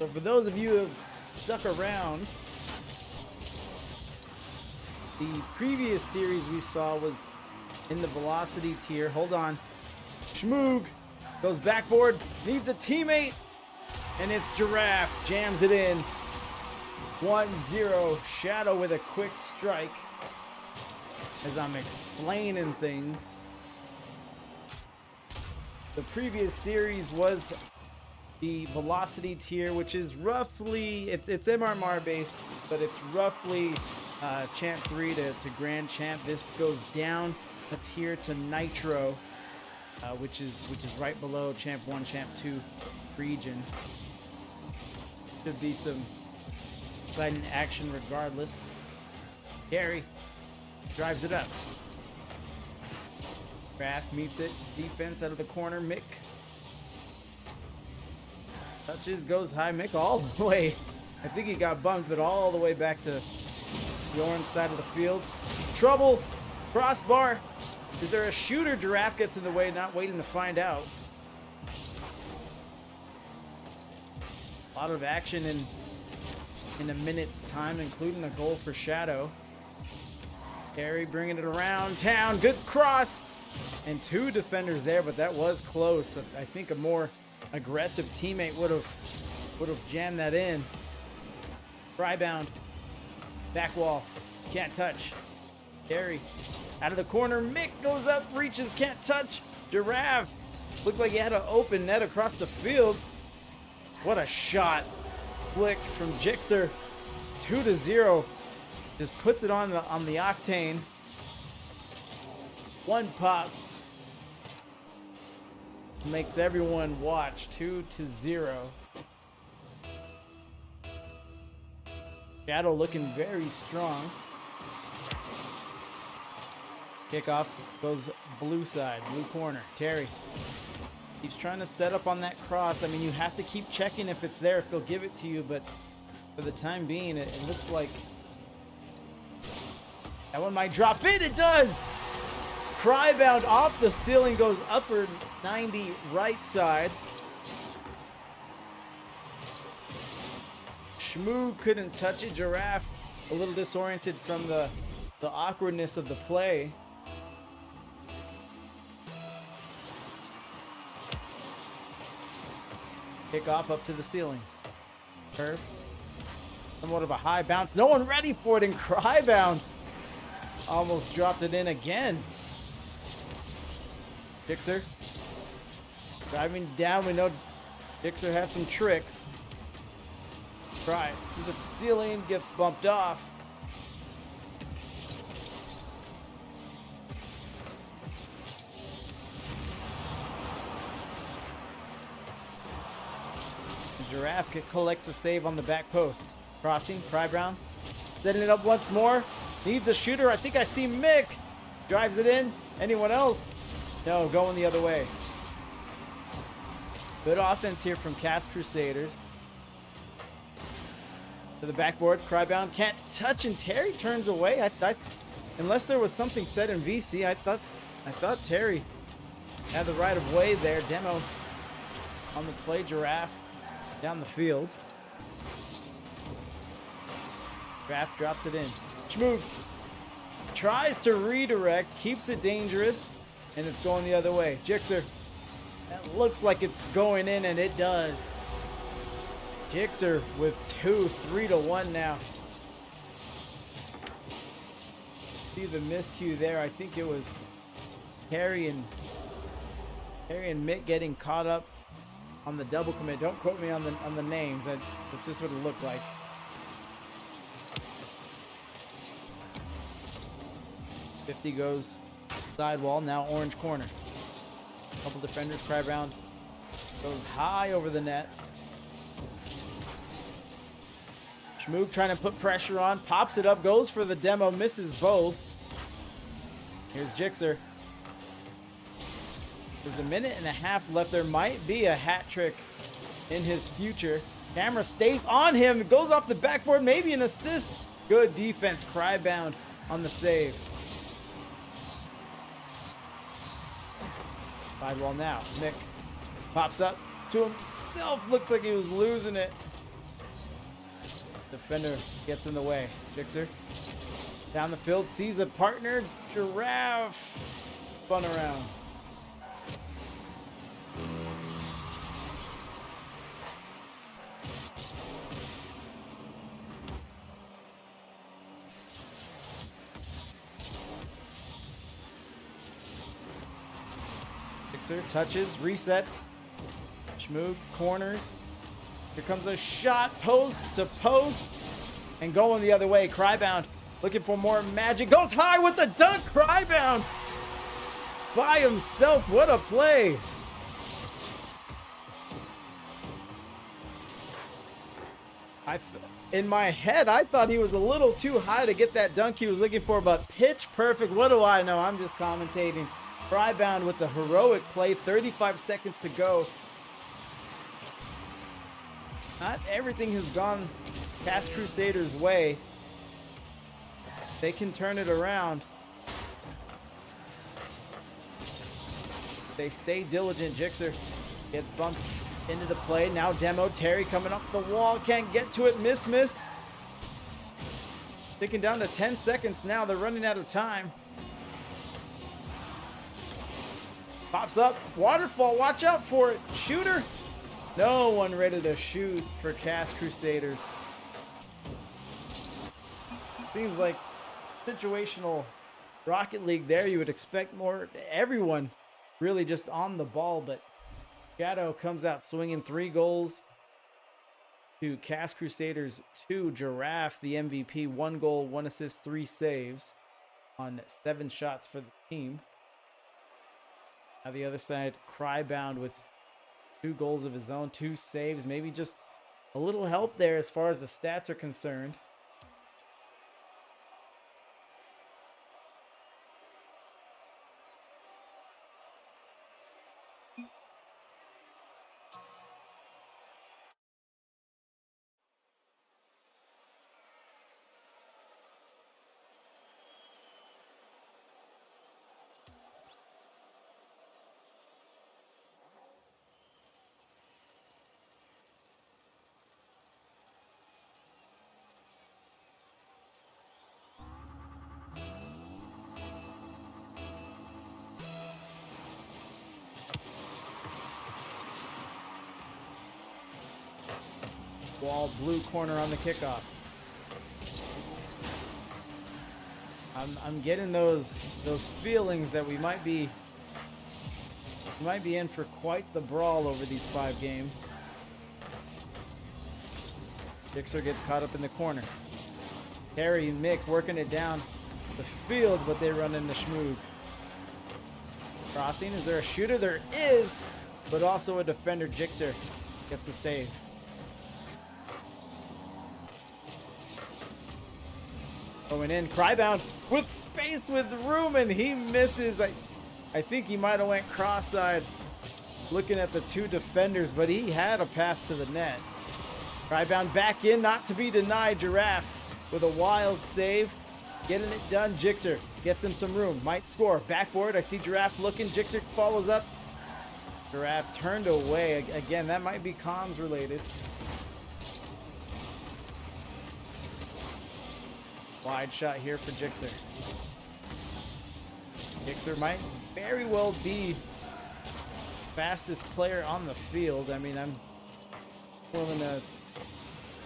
So for those of you who have stuck around, the previous series we saw was in the velocity tier. Hold on. Schmoog goes backboard, needs a teammate, and it's Giraffe. Jams it in. 1-0. Shadow with a quick strike. As I'm explaining things. The previous series was the velocity tier, which is roughly, it's MRMR based, but it's roughly Champ 3 to Grand Champ. This goes down a tier to Nitro, which is right below Champ 1, Champ 2 region. Should be some exciting action regardless. Gary drives it up. Kraft meets it. Defense out of the corner. Mick touches, goes high. Mick all the way. I think he got bumped, but all the way back to the orange side of the field. Trouble. Crossbar. Is there a shooter? Giraffe gets in the way, not waiting to find out. A lot of action in a minute's time, including a goal for Shadow. Gary bringing it around town. Good cross. And two defenders there, but that was close. I think a more aggressive teammate would have jammed that in. Frybound. Back wall. Can't touch. Gary out of the corner. Mick goes up, reaches, can't touch. Giraffe looked like he had an open net across the field. What a shot. Flicked from Jixer. 2-0. Just puts it on the octane. One pop. Makes everyone watch. 2-0. Shadow looking very strong. Kickoff goes blue side, blue corner. Terry keeps trying to set up on that cross. I mean, you have to keep checking if it's there, if they'll give it to you, but for the time being, it looks like that one might drop in. It does! Crybound off the ceiling, goes upper 90 right side. Shmoo couldn't touch it. Giraffe a little disoriented from the awkwardness of the play. Kick off up to the ceiling. Turf. Somewhat of a high bounce. No one ready for it, and Crybound almost dropped it in again. Jixer driving down. We know Jixer has some tricks. Try to the ceiling, gets bumped off. Giraffe collects a save on the back post. Crossing, Crybound setting it up once more. Needs a shooter. I think I see Mick. Drives it in. Anyone else? No, going the other way. Good offense here from Cask Crusaders. To the backboard, Crybound can't touch, and Terry turns away. I thought, unless there was something said in VC, I thought Terry had the right of way there. Demo on the play. Giraffe down the field. Giraffe drops it in. Schmoog tries to redirect, keeps it dangerous, and it's going the other way. Jixer, that looks like it's going in, and it does. Jixer with 3-1 now. See the miscue there. I think it was Harry and Mick getting caught up on the double commit. Don't quote me on the names. That's just what it looked like. .50 goes sidewall. Now orange corner. Couple defenders. Crybound goes high over the net. Schmoog trying to put pressure on, pops it up, goes for the demo, misses both. Here's Jixer. There's a minute and a half left. There might be a hat trick in his future. Camera stays on him, goes off the backboard, maybe an assist. Good defense, Crybound on the save. Sidewall now. Mick pops up to himself, looks like he was losing it. Defender gets in the way. Jixer down the field, sees a partner. Giraffe spun around. Jixer touches, resets. Schmoog corners. Here comes a shot, post to post, and going the other way. Crybound looking for more magic. Goes high with the dunk. Crybound by himself. What a play. In my head, I thought he was a little too high to get that dunk he was looking for, but pitch perfect. What do I know? I'm just commentating. Crybound with the heroic play. 35 seconds to go. Not everything has gone Cask Crusaders' way. They can turn it around. They stay diligent. Jixer gets bumped into the play. Now demo. Terry coming up the wall. Can't get to it. Miss. Ticking down to 10 seconds now. They're running out of time. Pops up. Waterfall. Watch out for it. Shooter. No one ready to shoot for Cask Crusaders. Seems like situational Rocket League there. You would expect more. Everyone really just on the ball, but Shadow comes out swinging. 3 goals to Cask Crusaders 2. Giraffe, the MVP, 1 goal, 1 assist, 3 saves on 7 shots for the team. On the other side, Crybound with 2 goals of his own, 2 saves. Maybe just a little help there as far as the stats are concerned. Wall, blue corner on the kickoff. I'm getting those feelings that we might be in for quite the brawl over these 5 games. Jixer gets caught up in the corner. Terry and Mick working it down the field, but they run into Schmoog. Crossing, is there a shooter? There is, but also a defender. Jixer gets the save. Going in, Crybound with space, with room, and he misses. I think he might have went cross-eyed looking at the 2 defenders, but he had a path to the net. Crybound back in, not to be denied. Giraffe with a wild save. Getting it done. Jixer gets him some room. Might score. Backboard. I see Giraffe looking. Jixer follows up. Giraffe turned away. Again, that might be comms related. Wide shot here for Jixer. Jixer might very well be fastest player on the field. I mean, I'm willing to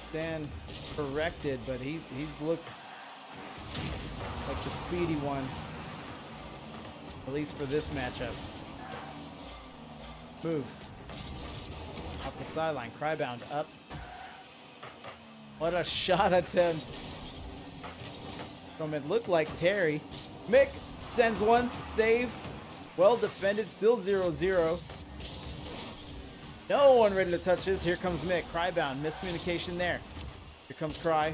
stand corrected, but he looks like the speedy one, at least for this matchup. Move. Off the sideline. Crybound up. What a shot attempt from it looked like Terry. Mick sends one. Save. Well defended. Still 0-0. No one ready to touch this. Here comes Mick. Crybound. Miscommunication there. Here comes Cry.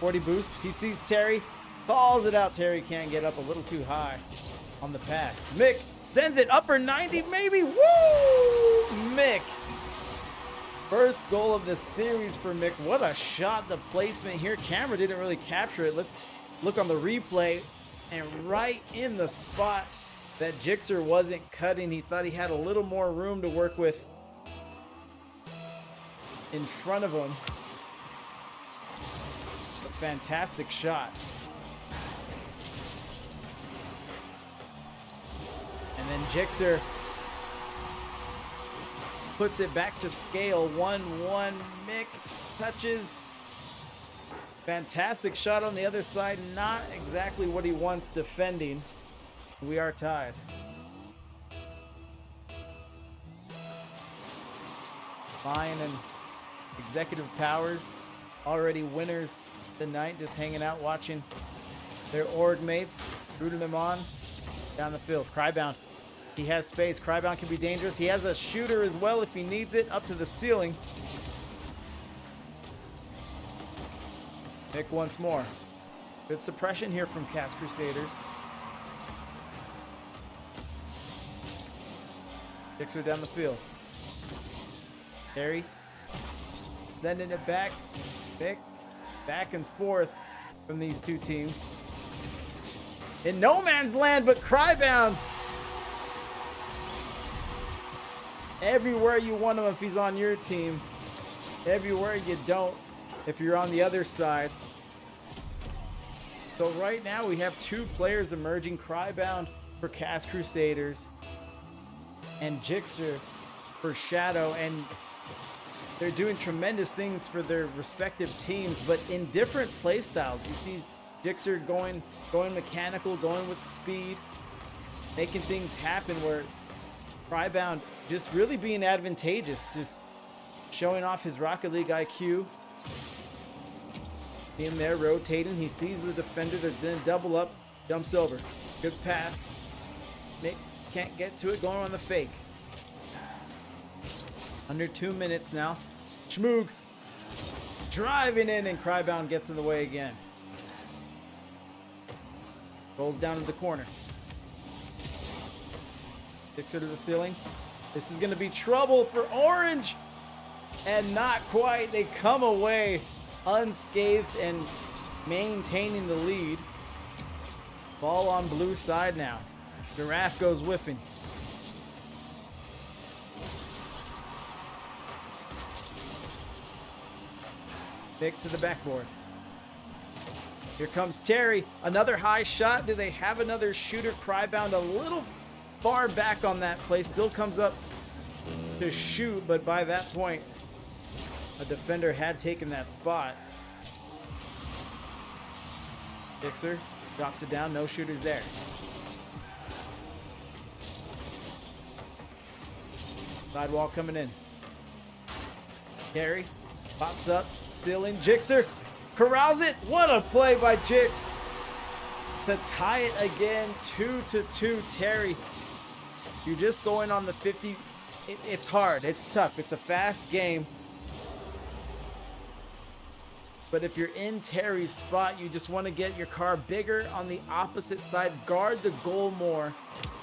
40 boost. He sees Terry. Calls it out. Terry can't get up, a little too high on the pass. Mick sends it. Upper 90 maybe. Woo! Mick. First goal of the series for Mick. What a shot. The placement here. Camera didn't really capture it. Let's look on the replay. And right in the spot that Jixer wasn't cutting. He thought he had a little more room to work with in front of him. fantastic shot. And then Jixer puts it back to scale. 1-1. Mick touches. Fantastic shot on the other side. Not exactly what he wants defending. We are tied. Lion and Executive Powers, already winners tonight, just hanging out watching their org mates, rooting them on down the field. Crybound, he has space. Crybound can be dangerous. He has a shooter as well if he needs it, up to the ceiling. Nick once more. Good suppression here from Cask Crusaders. Jixer down the field. Terry sending it back. Nick back and forth from these two teams. In no man's land, but Crybound. Everywhere you want him if he's on your team. Everywhere you don't if you're on the other side. So right now we have two players emerging. Crybound for Cask Crusaders and Jixer for Shadow, and they're doing tremendous things for their respective teams, but in different play styles. You see Jixer going mechanical, going with speed, making things happen, where Crybound just really being advantageous, just showing off his Rocket League IQ. See him there rotating. He sees the defender. They're going to double up. Jumps over. Good pass. Nick can't get to it. Going on the fake. Under 2 minutes now. Schmoog driving in, and Crybound gets in the way again. Rolls down to the corner. Jixer to the ceiling. This is going to be trouble for Orange. And not quite. They come away unscathed and maintaining the lead. Ball on blue side now. Giraffe goes whiffing. Nick to the backboard. Here comes Terry. Another high shot. Do they have another shooter? Crybound a little far back on that play. Still comes up to shoot, but by that point, a defender had taken that spot. Jixer drops it down. No shooters there. Sidewall coming in. Terry pops up. Ceiling. Jixer corrals it. What a play by Jix to tie it again. 2-2. Terry, you're just going on the 50. It's hard. It's tough. It's a fast game. But if you're in Terry's spot, you just want to get your car bigger on the opposite side. Guard the goal more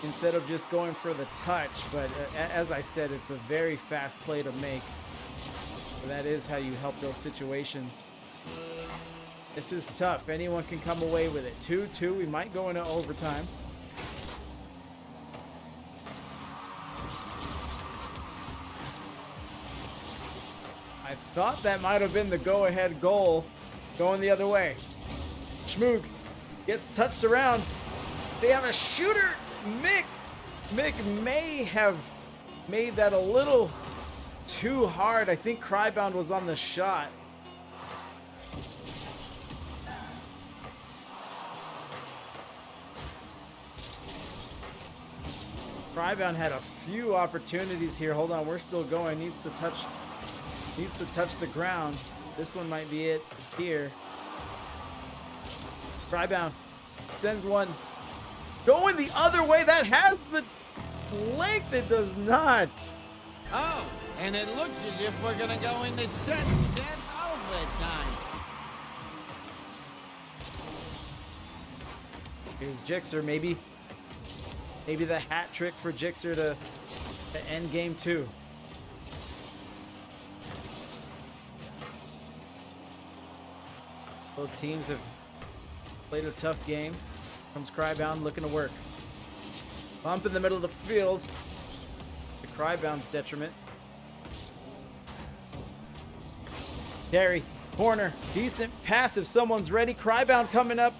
instead of just going for the touch. But as I said, it's a very fast play to make. So that is how you help those situations. This is tough. Anyone can come away with it. 2-2. We might go into overtime. I thought that might have been the go-ahead goal going the other way. Schmoog gets touched around. They have a shooter. Mick may have made that a little too hard. I think Crybound was on the shot. Crybound had a few opportunities here. Hold on, we're still going. Needs to touch the ground. This one might be it here. Crybound sends one going the other way. That has the length. It does not. Oh, and it looks as if we're gonna go into sudden death overtime. Here's Jixer. Maybe the hat trick for Jixer to end game 2. Both teams have played a tough game. Comes Crybound looking to work. Bump in the middle of the field. To Crybound's detriment. Terry Corner. Decent pass if someone's ready. Crybound coming up.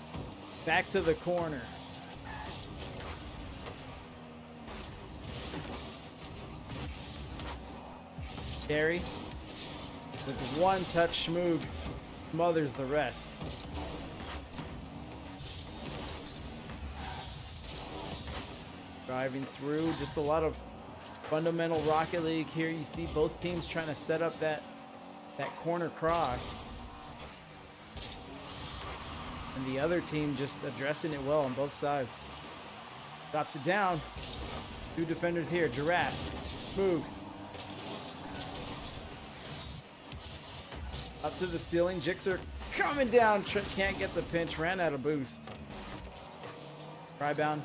Back to the corner. Gary with one touch. Schmoog smothers the rest. Driving through. Just a lot of fundamental Rocket League here. You see both teams trying to set up that corner cross. And the other team just addressing it well on both sides. Drops it down. Two defenders here. Giraffe. Schmoog. Up to the ceiling. Jixer coming down. Can't get the pinch. Ran out of boost. Crybound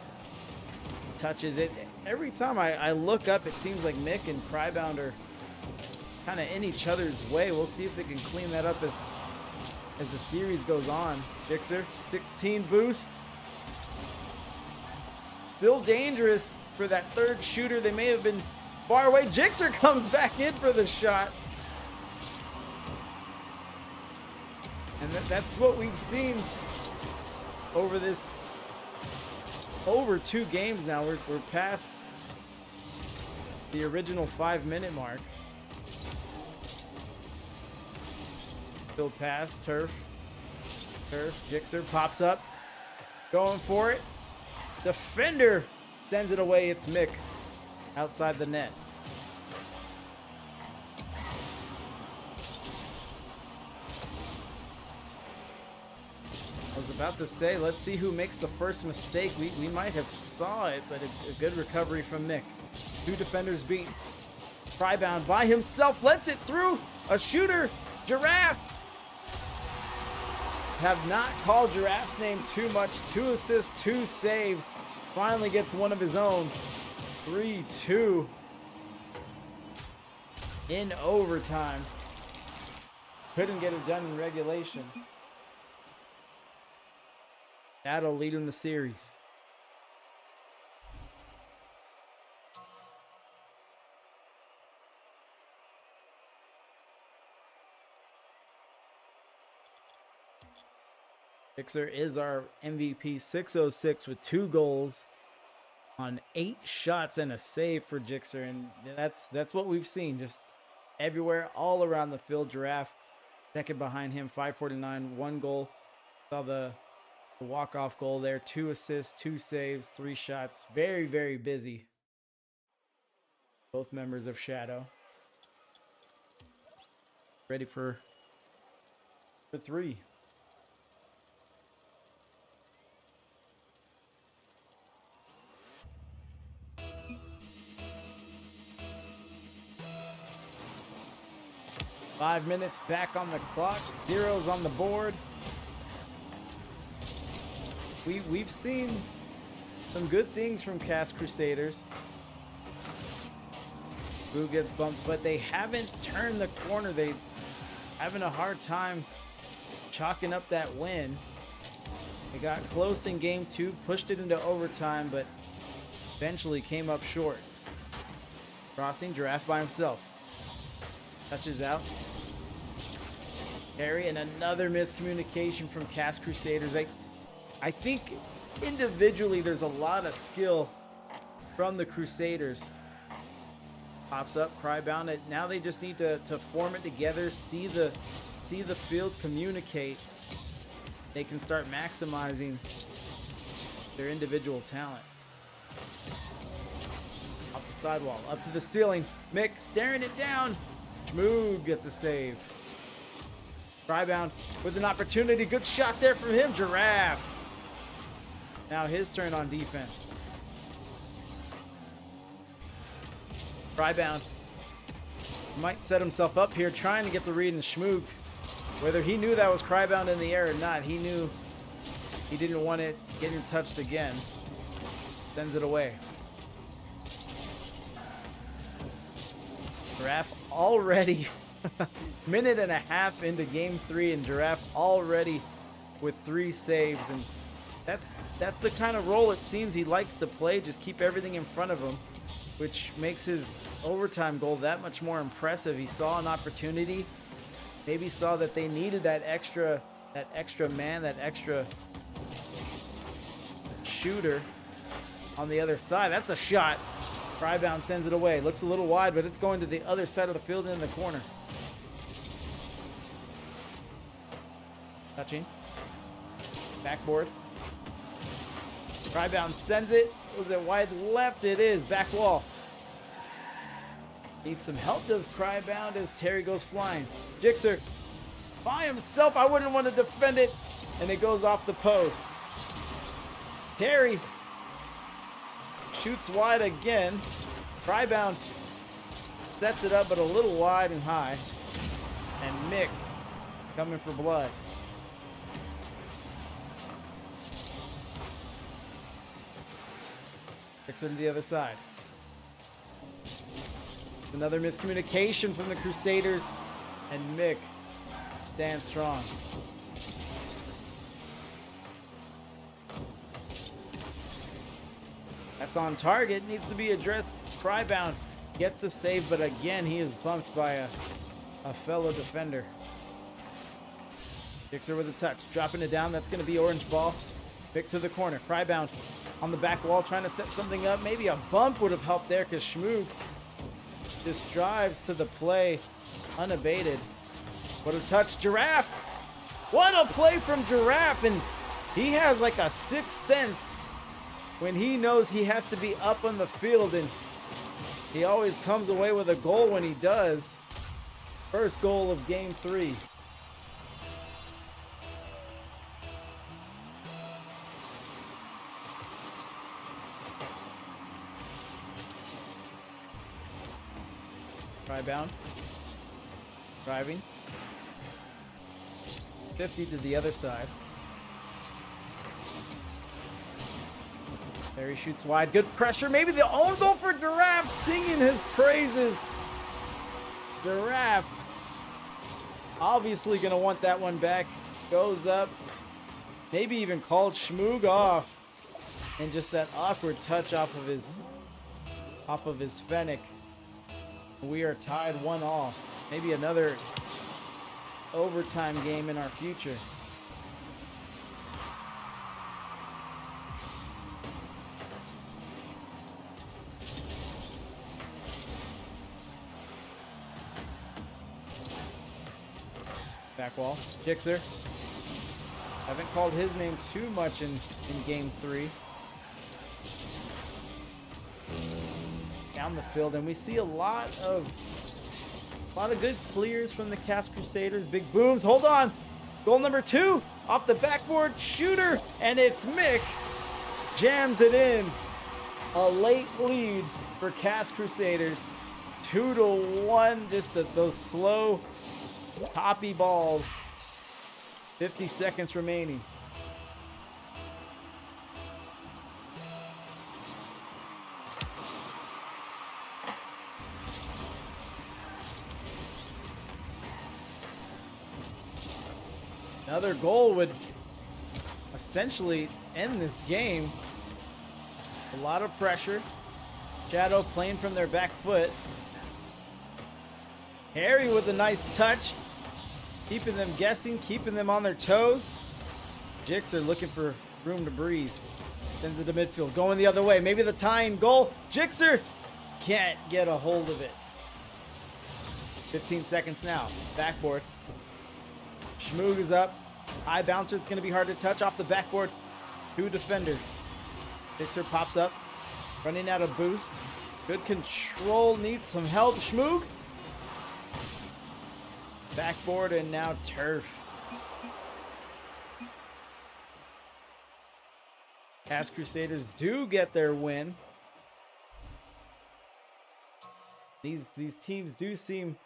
touches it. Every time I look up, it seems like Mick and Crybound are kind of in each other's way. We'll see if they can clean that up as the series goes on. Jixer, 16 boost. Still dangerous for that third shooter. They may have been far away. Jixer comes back in for the shot. And that's what we've seen over 2 games now. We're past the original 5-minute mark. Still pass, Turf. Jixer pops up. Going for it. Defender sends it away. It's Mick outside the net. I was about to say, let's see who makes the first mistake. We might have saw it, but a good recovery from Mick. 2 defenders beat. Crybound by himself, lets it through. A shooter, Giraffe. Have not called Giraffe's name too much. 2 assists, 2 saves. Finally gets one of his own. 3-2 in overtime. Couldn't get it done in regulation. That'll lead in the series. Jixer is our MVP, 606 with 2 goals on 8 shots and a save for Jixer, and that's what we've seen just everywhere, all around the field. Giraffe second behind him, 549, 1 goal. Saw the walk-off goal there, 2 assists, 2 saves, 3 shots. Very, very busy. Both members of Shadow. Ready for 3. Five minutes back on the clock. 0's on the board. We've seen some good things from Cask Crusaders. Boo gets bumped, but they haven't turned the corner. They having a hard time chalking up that win. They got close in game 2, pushed it into overtime, but eventually came up short. Crossing, Giraffe by himself. Touches out. Harry, and another miscommunication from Cask Crusaders. I think individually there's a lot of skill from the Crusaders. Pops up, Crybound. Now they just need to form it together, see the field, communicate. They can start maximizing their individual talent. Off the sidewall, up to the ceiling. Mick staring it down. Schmoog gets a save. Crybound with an opportunity. Good shot there from him. Giraffe. Now his turn on defense. Crybound might set himself up here, trying to get the read in Schmoog. Whether he knew that was Crybound in the air or not, he knew he didn't want it getting touched again. Sends it away. Giraffe already minute and a half into game 3, and Giraffe already with 3 saves, and that's the kind of role it seems he likes to play. Just keep everything in front of him, which makes his overtime goal that much more impressive. He saw an opportunity, maybe saw that they needed that extra man, that extra shooter on the other side. That's a shot. Crybound sends it away. Looks a little wide, but it's going to the other side of the field in the corner. Touching. Backboard. Crybound sends it. Was it wide left? It is. Back wall. Needs some help, does Crybound, as Terry goes flying. Jixer by himself. I wouldn't want to defend it. And it goes off the post. Terry shoots wide again. Crybound sets it up, but a little wide and high. And Mick coming for blood. Fixer to the other side. Another miscommunication from the Crusaders, and Mick stands strong. That's on target, needs to be addressed. Crybound gets a save, but again, he is bumped by a fellow defender. Fixer with a touch, dropping it down. That's going to be orange ball. Pick to the corner. Crybound on the back wall, trying to set something up. Maybe a bump would have helped there, because Schmoog just drives to the play unabated. What a touch. Giraffe! What a play from Giraffe! And he has like a sixth sense when he knows he has to be up on the field, and he always comes away with a goal when he does. First goal of game 3. Crybound. Driving. 50 to the other side. There he shoots wide. Good pressure. Maybe the own goal for Giraffe, singing his praises. Giraffe obviously going to want that one back. Goes up. Maybe even called Schmoog off. And just that awkward touch off of his Fennec. We are tied 1-1. Maybe another overtime game in our future. Back wall. Jixer. Haven't called his name too much in game 3. Down the field, and we see a lot of good clears from the Cask Crusaders. Big booms. Hold on. Goal number 2 off the backboard. Shooter, and it's Mick. Jams it in. A late lead for Cask Crusaders. 2-1. Just those slow toppy balls. 50 seconds remaining. Another goal would essentially end this game. A lot of pressure. Shadow playing from their back foot. Harry with a nice touch. Keeping them guessing, keeping them on their toes. Jixer looking for room to breathe. Sends it to midfield, going the other way. Maybe the tying goal. Jixer can't get a hold of it. 15 seconds now. Backboard. Schmoog is up. High bouncer. It's going to be hard to touch off the backboard. 2 defenders. Jixer pops up. Running out of boost. Good control. Needs some help. Schmoog. Backboard and now turf. Cask Crusaders do get their win. These teams do seem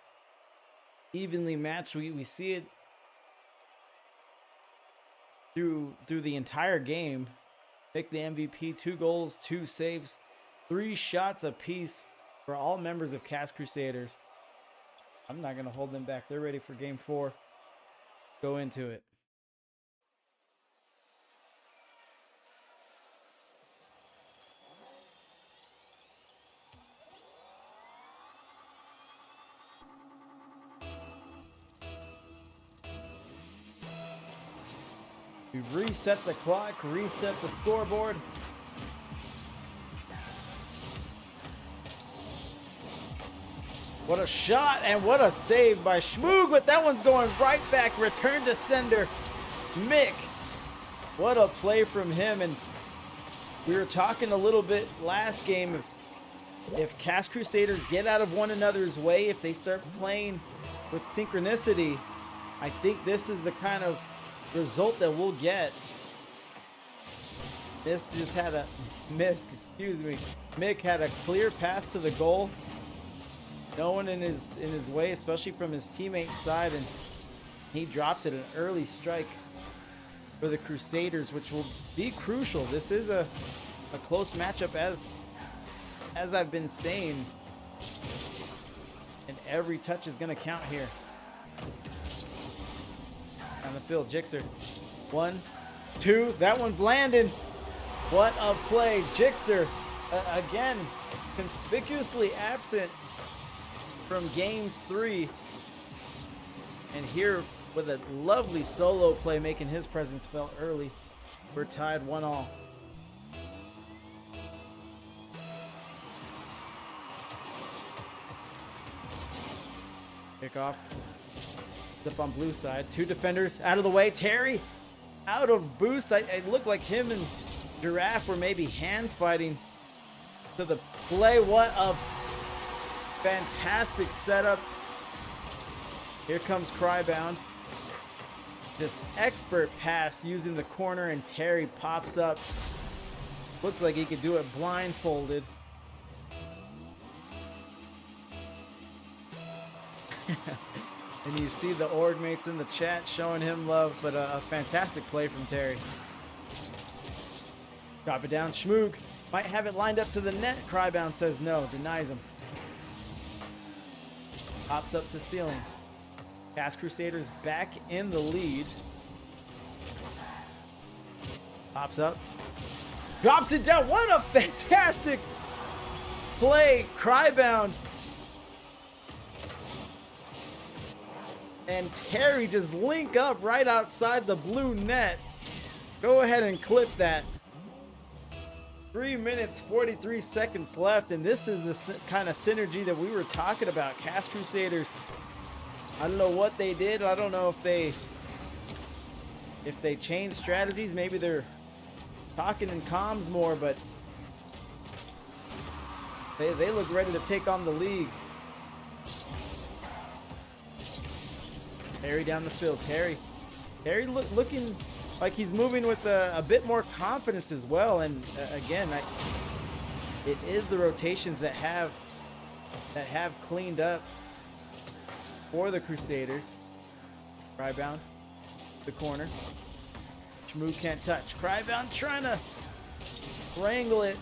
evenly matched. We see it through the entire game. Pick the MVP, 2 goals, 2 saves, 3 shots apiece for all members of Cask Crusaders. I'm not going to hold them back. They're ready for game 4. Go into it. We reset the clock, reset the scoreboard. What a shot and what a save by Schmoog, but that one's going right back. Return to sender. Mick. What a play from him. And we were talking a little bit last game. If Cask Crusaders get out of one another's way, if they start playing with synchronicity, I think this is the kind of result that we'll get. Mick had a clear path to the goal. No one in his way, especially from his teammate side, and he drops it, an early strike for the Crusaders, which will be crucial. This is a close matchup, as I've been saying, and every touch is going to count here. On the field, Jixer. 1, 2, that one's landing. What a play. Jixer, again, conspicuously absent from game 3, and here with a lovely solo play, making his presence felt early. We're tied 1-1. Kickoff. Up on blue side. 2 defenders out of the way. Terry out of boost. It looked like him and Giraffe were maybe hand fighting to the play. What a fantastic setup. Here comes Crybound. Just expert pass using the corner, and Terry pops up. Looks like he could do it blindfolded. And you see the org mates in the chat showing him love, but a fantastic play from Terry. Drop it down. Schmoog might have it lined up to the net. Crybound says no, denies him. Pops up to ceiling. Cask Crusaders back in the lead. Pops up. Drops it down. What a fantastic play. Crybound and Terry just link up right outside the blue net. Go ahead and clip that. 3 minutes, 43 seconds left, and this is the kind of synergy that we were talking about. Cask Crusaders, I don't know what they did. I don't know if they changed strategies. Maybe they're talking in comms more, but they look ready to take on the league. Terry down the field. Terry looking like he's moving with a bit more confidence as well. And again, it is the rotations that have cleaned up for the Crusaders. Crybound, the corner. Schmoog can't touch. Crybound trying to wrangle it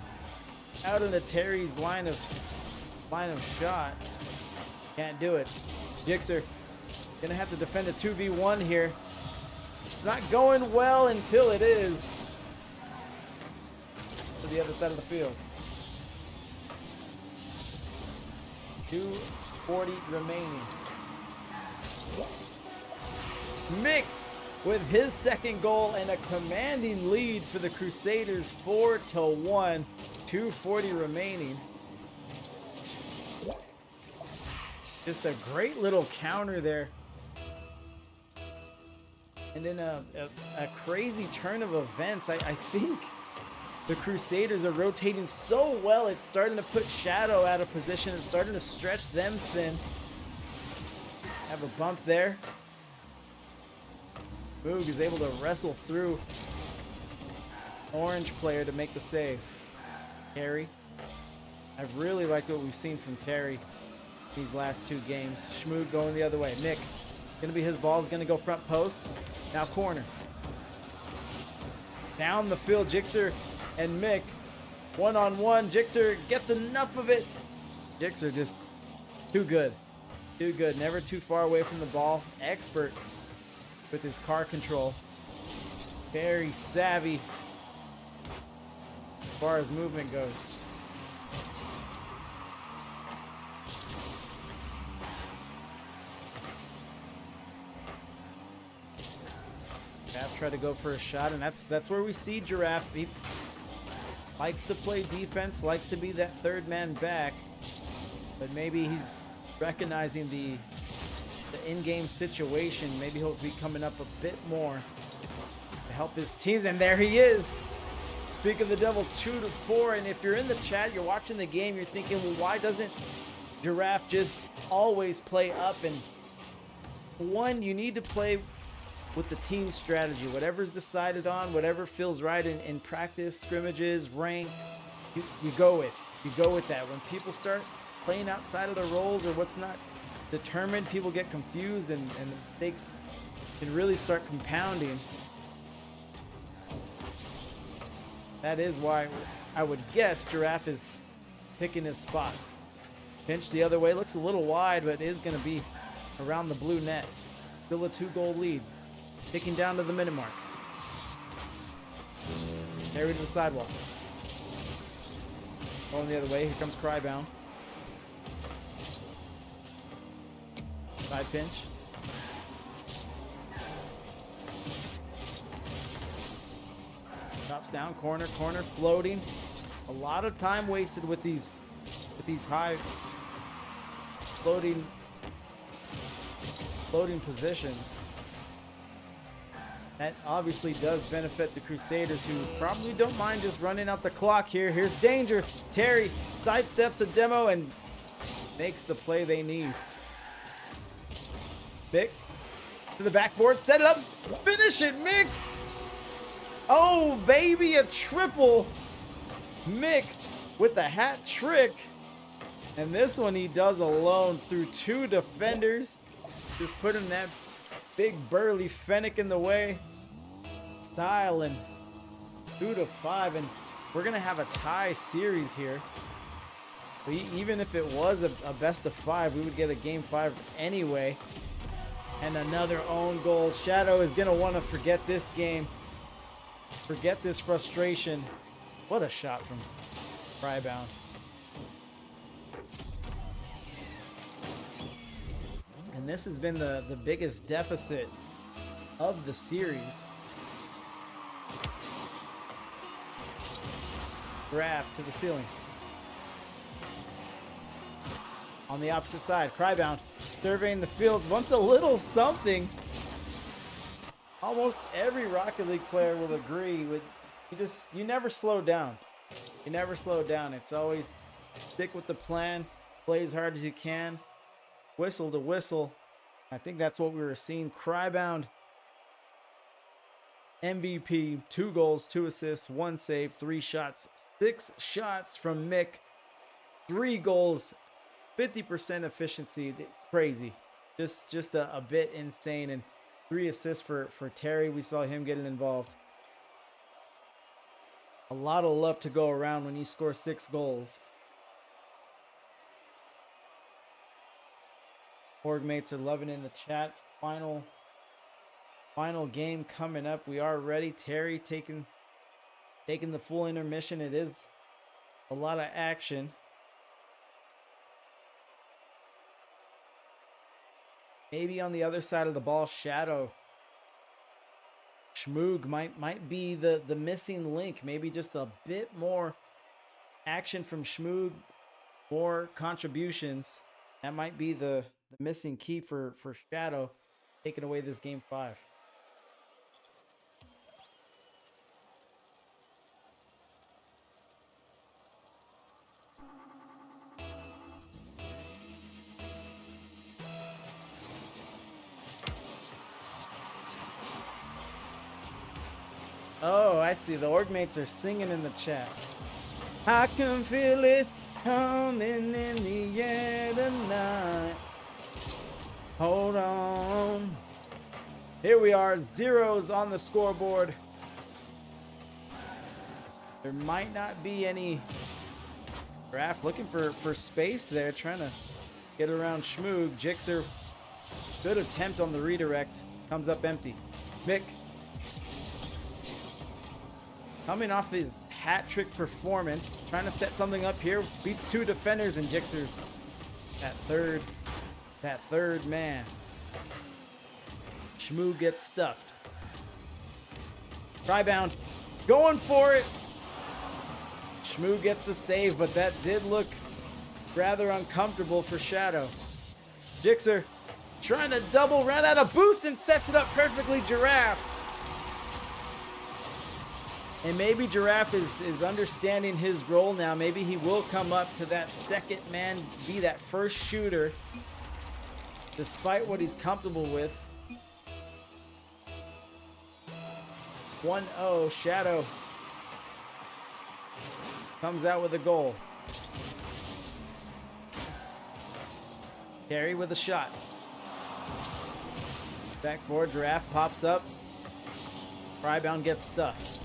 out into Terry's line of shot. Can't do it. Jixer gonna have to defend a 2v1 here. It's not going well until it is. To the other side of the field. 2:40 remaining. Mick with his second goal and a commanding lead for the Crusaders, 4-1. 2:40 remaining. Just a great little counter there. And then a crazy turn of events. I think the Crusaders are rotating so well, it's starting to put Shadow out of position. It's starting to stretch them thin. Have a bump there. Moog is able to wrestle through orange player to make the save. Terry. I really like what we've seen from Terry these last 2 games. Schmoog going the other way. Mick. Gonna be his ball. Is gonna go front post. Now corner. Down the field, Jixer and Mick. 1-on-1. Jixer gets enough of it. Jixer just too good. Too good. Never too far away from the ball. Expert with his car control. Very savvy as far as movement goes. try to go for a shot, and that's where we see Giraffe. He likes to play defense, likes to be that third man back, but maybe he's recognizing the in-game situation. Maybe he'll be coming up a bit more to help his teams, and there he is. Speak of the devil, 2-4, and if you're in the chat, you're watching the game, you're thinking, well, why doesn't Giraffe just always play up? And one, you need to play with the team strategy. Whatever's decided on, whatever feels right in practice, scrimmages, ranked, you go with. You go with that. When people start playing outside of the roles or what's not determined, people get confused and the mistakes can really start compounding. That is why I would guess Giraffe is picking his spots. Pinch the other way, looks a little wide, but is going to be around the blue net. Still a 2-goal lead. Ticking down to the minute mark. Carried to the sidewalk. Going the other way, here comes Crybound. Side pinch. Drops down, corner, floating. A lot of time wasted with these high floating positions. That obviously does benefit the Crusaders, who probably don't mind just running out the clock here. Here's danger. Terry sidesteps a demo and makes the play they need. Mick to the backboard, set it up, finish it, Mick. Oh, baby, a triple. Mick with the hat trick. And this one he does alone through 2 defenders. Just putting that big burly Fennec in the way. Style, and 2-5. And we're going to have a tie series here. Even if it was a best of 5, we would get a game 5 anyway. And another own goal. Shadow is going to want to forget this game. Forget this frustration. What a shot from Crybound. And this has been the biggest deficit of the series. Giraffe to the ceiling. On the opposite side, Crybound surveying the field, wants a little something. Almost every Rocket League player will agree with you never slow down. You never slow down. It's always stick with the plan, play as hard as you can, whistle to whistle. I think that's what we were seeing. Crybound MVP, 2 goals, 2 assists, 1 save, 3 shots, 6 shots from Mick, 3 goals, 50% efficiency. Crazy. Just a bit insane. And 3 assists for Terry. We saw him getting involved. A lot of love to go around when you score 6 goals. Org mates are loving in the chat. Final game coming up. We are ready. Terry taking the full intermission. It is a lot of action. Maybe on the other side of the ball, Shadow. Schmoog might be the missing link. Maybe just a bit more action from Schmoog, more contributions. That might be the missing key for Shadow taking away this game 5. Oh, I see. The org mates are singing in the chat. I can feel it coming in the air tonight. Hold on. Here we are. 0s on the scoreboard. There might not be any. Graf looking for space there, trying to get around Schmoog. Jixer, good attempt on the redirect. Comes up empty. Mick, coming off his hat trick performance, trying to set something up here, beats 2 defenders, and Jixer's that third man. Schmoog gets stuffed. Crybound going for it. Shmoo gets the save, but that did look rather uncomfortable for Shadow. Jixer trying to double, ran out of boost and sets it up perfectly. Giraffe. And maybe Giraffe is understanding his role now. Maybe he will come up to that second man, be that first shooter, despite what he's comfortable with. 1-0, Shadow comes out with a goal. Carry with a shot. Backboard, Giraffe pops up. Crybound gets stuffed.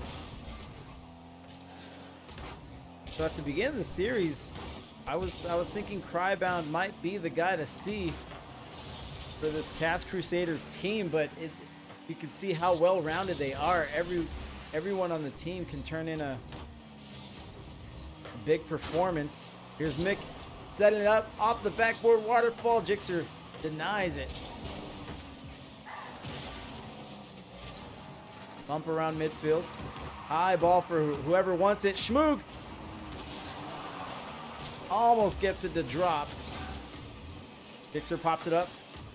So at the beginning of the series, I was thinking Crybound might be the guy to see for this Cask Crusaders team, but you can see how well-rounded they are. Everyone on the team can turn in a big performance. Here's Mick setting it up off the backboard waterfall. Jixer denies it. Bump around midfield. High ball for whoever wants it. Schmoog almost gets it to drop. Jixer pops it up.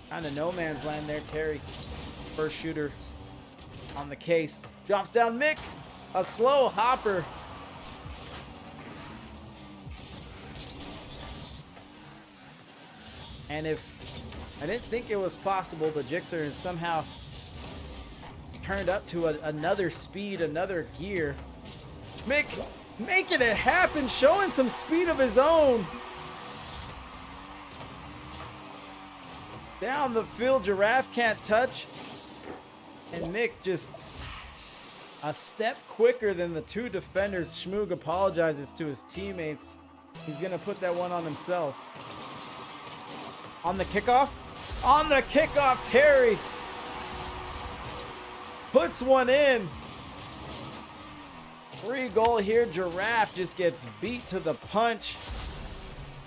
Kind of no man's land there. Terry, first shooter on the case. Drops down Mick. A slow hopper. And if I didn't think it was possible, but Jixer has somehow turned up to another speed, another gear. Mick making it happen, showing some speed of his own. Down the field, Giraffe can't touch. And Mick just a step quicker than the two defenders. Schmoog apologizes to his teammates. He's gonna put that one on himself. On the kickoff? On the kickoff, Terry puts one in. Free goal here. Giraffe just gets beat to the punch.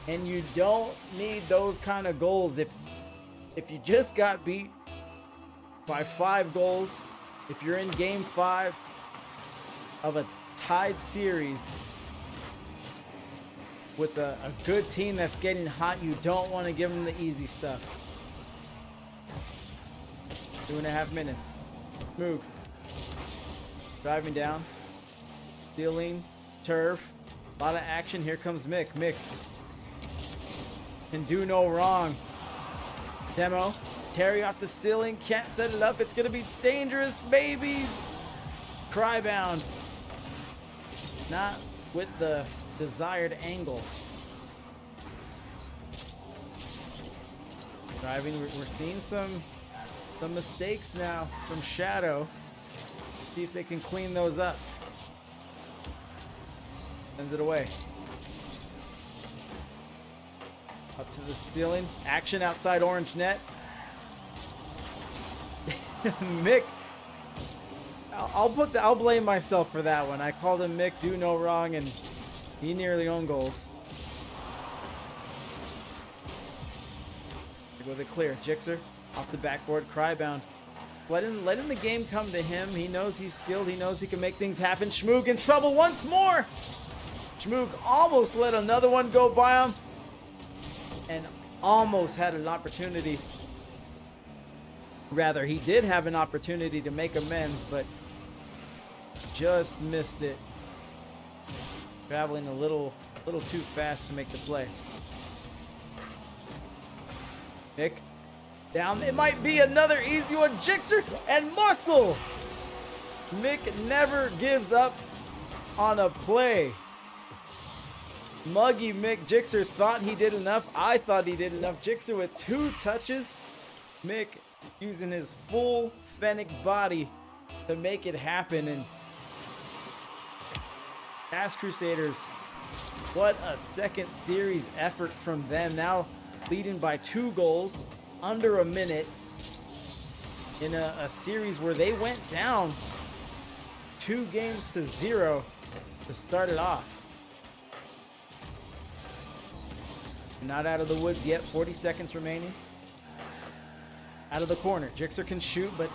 And you don't need those kind of goals. If you just got beat by 5 goals, if you're in game 5 of a tied series with a good team that's getting hot, you don't want to give them the easy stuff. 2.5 minutes. Moog driving down, stealing turf, a lot of action. Here comes Mick. Mick can do no wrong. Demo, Terry off the ceiling, can't set it up. It's gonna be dangerous, maybe. Crybound, not with the desired angle. Driving, we're seeing some mistakes now from Shadow. See if they can clean those up. Sends it away. Up to the ceiling. Action outside orange net. Mick. I'll blame myself for that one. I called him Mick, do no wrong, and he nearly owned goals. With it clear. Jixer off the backboard. Crybound. Letting the game come to him. He knows he's skilled. He knows he can make things happen. Schmoog in trouble once more. Schmoog almost let another one go by him. And almost had an opportunity. Rather, he did have an opportunity to make amends, but just missed it. Traveling a little too fast to make the play. Mick down. It might be another easy one. Jixer and Muscle. Mick never gives up on a play. Muggy Mick. Jixer thought he did enough. I thought he did enough. Jixer with 2 touches. Mick using his full Fennec body to make it happen. And Cask Crusaders, what a second series effort from them. Now leading by 2 goals under a minute in a series where they went down 2-0 to start it off. Not out of the woods yet. 40 seconds remaining. Out of the corner. Jixer can shoot, but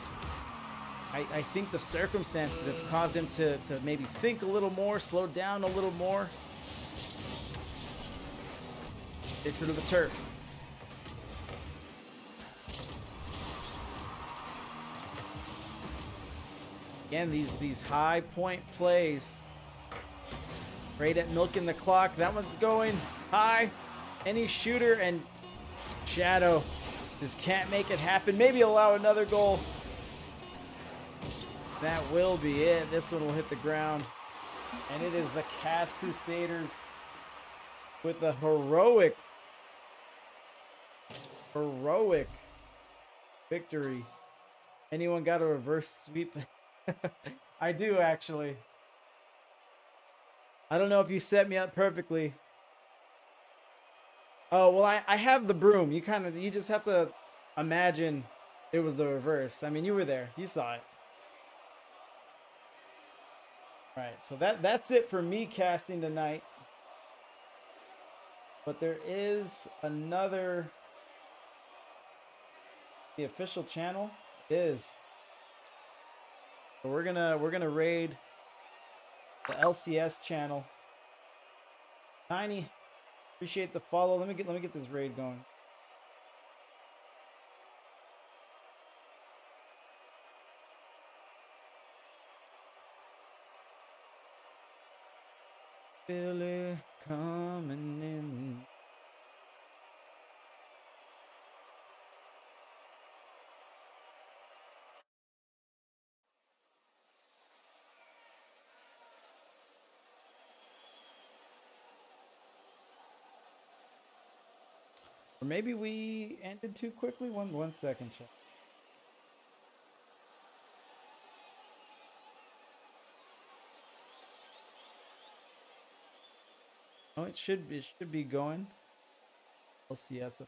I think the circumstances have caused him to maybe think a little more, slow down a little more. Takes it to the turf. Again, these high point plays. Great at milking the clock. That one's going high. Any shooter, and Shadow just can't make it happen. Maybe allow another goal. That will be it. This one will hit the ground. And it is the Cask Crusaders with a heroic victory. Anyone got a reverse sweep? I do, actually. I don't know if you set me up perfectly. Oh, well, I have the broom. You just have to imagine it was the reverse. I mean, you were there. You saw it. All right, so that's it for me casting tonight. But there is another, the official channel is. So we're gonna raid the LCS channel. Tiny, appreciate the follow. Let me get this raid going. Billy coming in. Or maybe we ended too quickly. One second, chat. Oh, it should be going. LCS